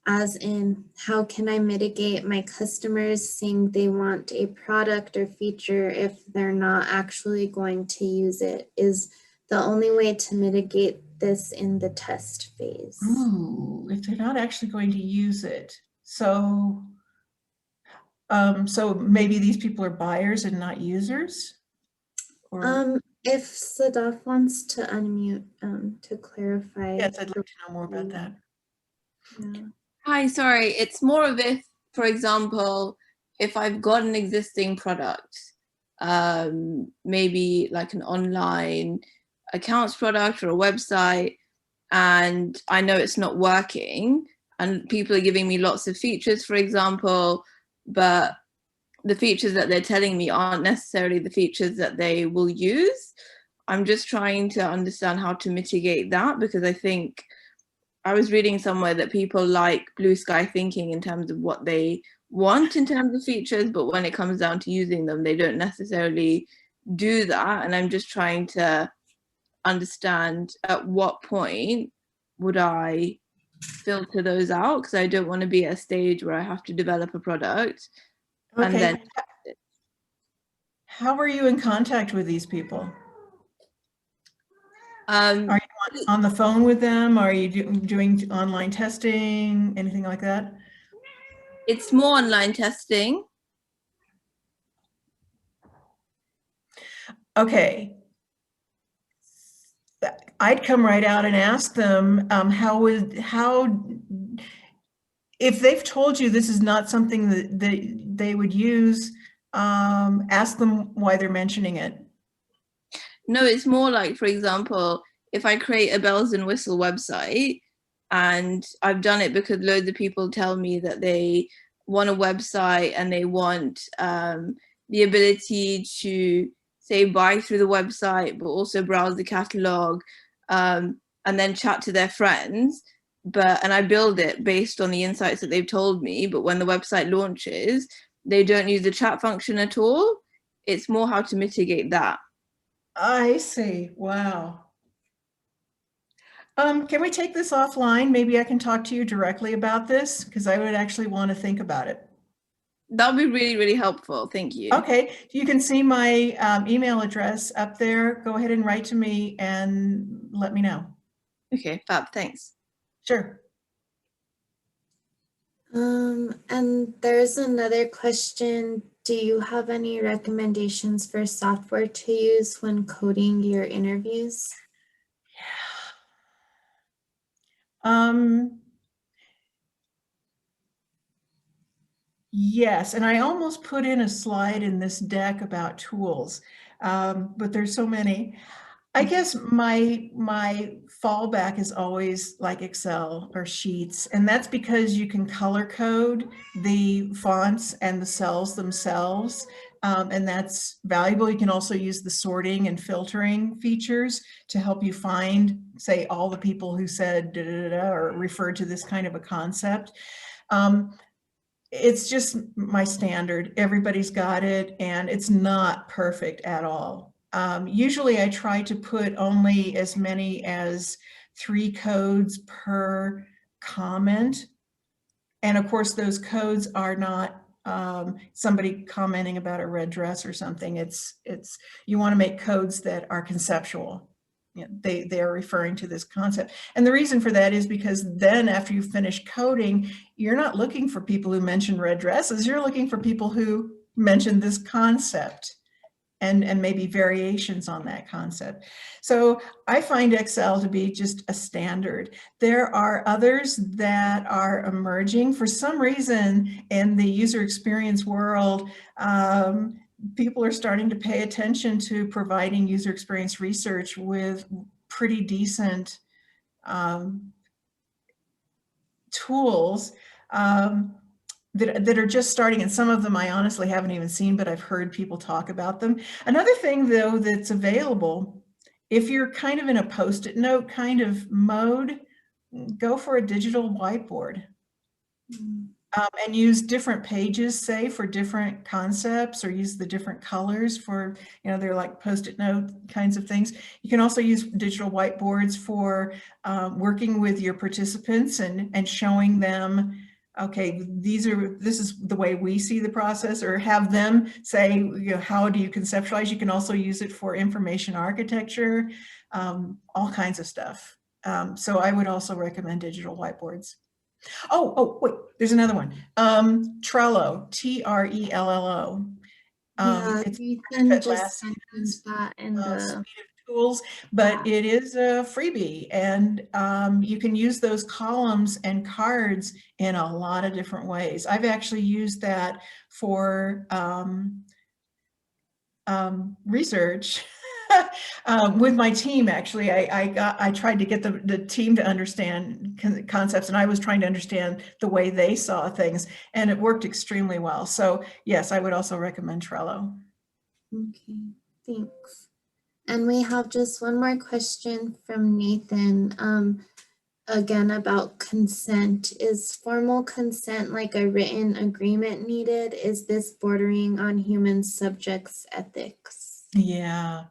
As in, how can I mitigate my customers saying they want a product or feature if they're not actually going to use it? Is the only way to mitigate this in the test phase. Ooh, if they're not actually going to use it. So, so maybe these people are buyers and not users? Or, If Sadaf wants to unmute to clarify. yes, I'd like to know more about that. Yeah. Hi, sorry. It's more of if, for example, if I've got an existing product, maybe like an online accounts product or a website, and I know it's not working and people are giving me lots of features, for example, but the features that they're telling me aren't necessarily the features that they will use. I'm just trying to understand how to mitigate that, because I think I was reading somewhere that people like blue sky thinking in terms of what they want in terms of features, but when it comes down to using them, they don't necessarily do that. And I'm just trying to understand at what point would I filter those out, because I don't want to be at a stage where I have to develop a product. Okay. And then how are you in contact with these people? Are you on the phone with them? Are you doing online testing, anything like that? It's more online testing. Okay. I'd come right out and ask them if they've told you this is not something that they would use, ask them why they're mentioning it. No, it's more like, for example, if I create a bells and whistle website, and I've done it because loads of people tell me that they want a website and they want the ability to say buy through the website, but also browse the catalog, and then chat to their friends. And I build it based on the insights that they've told me. But when the website launches, they don't use the chat function at all. It's more how to mitigate that. I see. Wow. Can we take this offline? Maybe I can talk to you directly about this, because I would actually want to think about it. That would be really, really helpful. Thank you. Okay. You can see my email address up there. Go ahead and write to me and let me know. Okay, fab. Thanks. Sure. And there's another question. Do you have any recommendations for software to use when coding your interviews? Yes, and I almost put in a slide in this deck about tools, but there's so many. I guess my fallback is always like Excel or Sheets, and that's because you can color code the fonts and the cells themselves, and that's valuable. You can also use the sorting and filtering features to help you find, say, all the people who said da, da, da, da, or referred to this kind of a concept. It's just my standard. Everybody's got it, and it's not perfect at all. Usually I try to put only as many as 3 codes per comment. And of course, those codes are not somebody commenting about a red dress or something. You want to make codes that are conceptual. You know, they are referring to this concept. And the reason for that is because then after you finish coding, you're not looking for people who mention red dresses. You're looking for people who mention this concept and maybe variations on that concept. So I find Excel to be just a standard. There are others that are emerging. For some reason in the user experience world, people are starting to pay attention to providing user experience research with pretty decent tools that are just starting, and some of them I honestly haven't even seen, but I've heard people talk about them. Another thing, though, that's available, if you're kind of in a Post-it note kind of mode, go for a digital whiteboard. And use different pages, say, for different concepts, or use the different colors for, they're like Post-it note kinds of things. You can also use digital whiteboards for working with your participants and showing them, okay, this is the way we see the process, or have them say, how do you conceptualize? You can also use it for information architecture, all kinds of stuff. So I would also recommend digital whiteboards. Oh, wait, there's another one. Trello, Trello. Yeah, It's Nathan just last mentioned that in the suite of tools, but it is a freebie, and you can use those columns and cards in a lot of different ways. I've actually used that for research with my team. Actually, I tried to get the team to understand concepts, and I was trying to understand the way they saw things, and it worked extremely well. So yes, I would also recommend Trello. Okay, thanks. And we have just one more question from Nathan, again about consent. Is formal consent like a written agreement needed? Is this bordering on human subjects ethics? Yeah.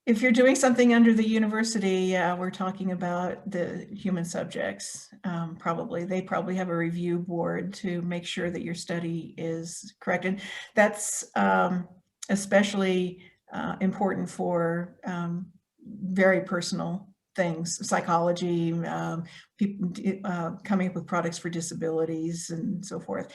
If you're doing something under the university, yeah, we're talking about the human subjects. Probably, they probably have a review board to make sure that your study is correct. And that's especially important for very personal things, psychology, people coming up with products for disabilities and so forth.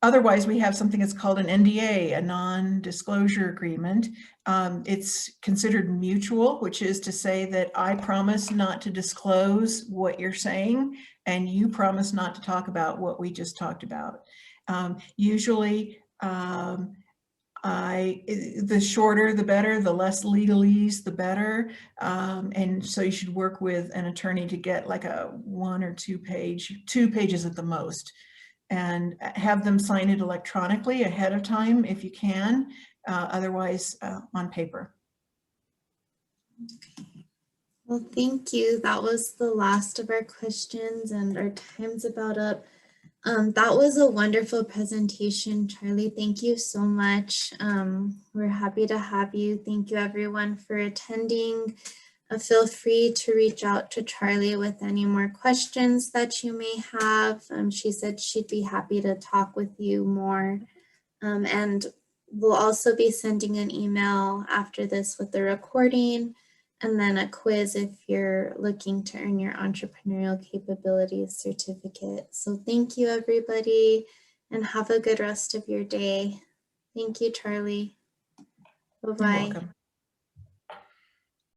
Otherwise, we have something that's called an NDA, a non-disclosure agreement. It's considered mutual, which is to say that I promise not to disclose what you're saying, and you promise not to talk about what we just talked about. Usually, the shorter, the better, the less legalese, the better. And so you should work with an attorney to get like a 1 or 2 pages at the most, and have them sign it electronically ahead of time if you can, otherwise on paper. Okay. Well, thank you. That was the last of our questions, and our time's about up. That was a wonderful presentation, Charlie. Thank you so much. We're happy to have you. Thank you everyone for attending. Feel free to reach out to Charlie with any more questions that you may have. She said she'd be happy to talk with you more. And we'll also be sending an email after this with the recording, and then a quiz if you're looking to earn your entrepreneurial capabilities certificate. So thank you everybody, and have a good rest of your day. Thank you, Charlie. Bye-bye. You're welcome.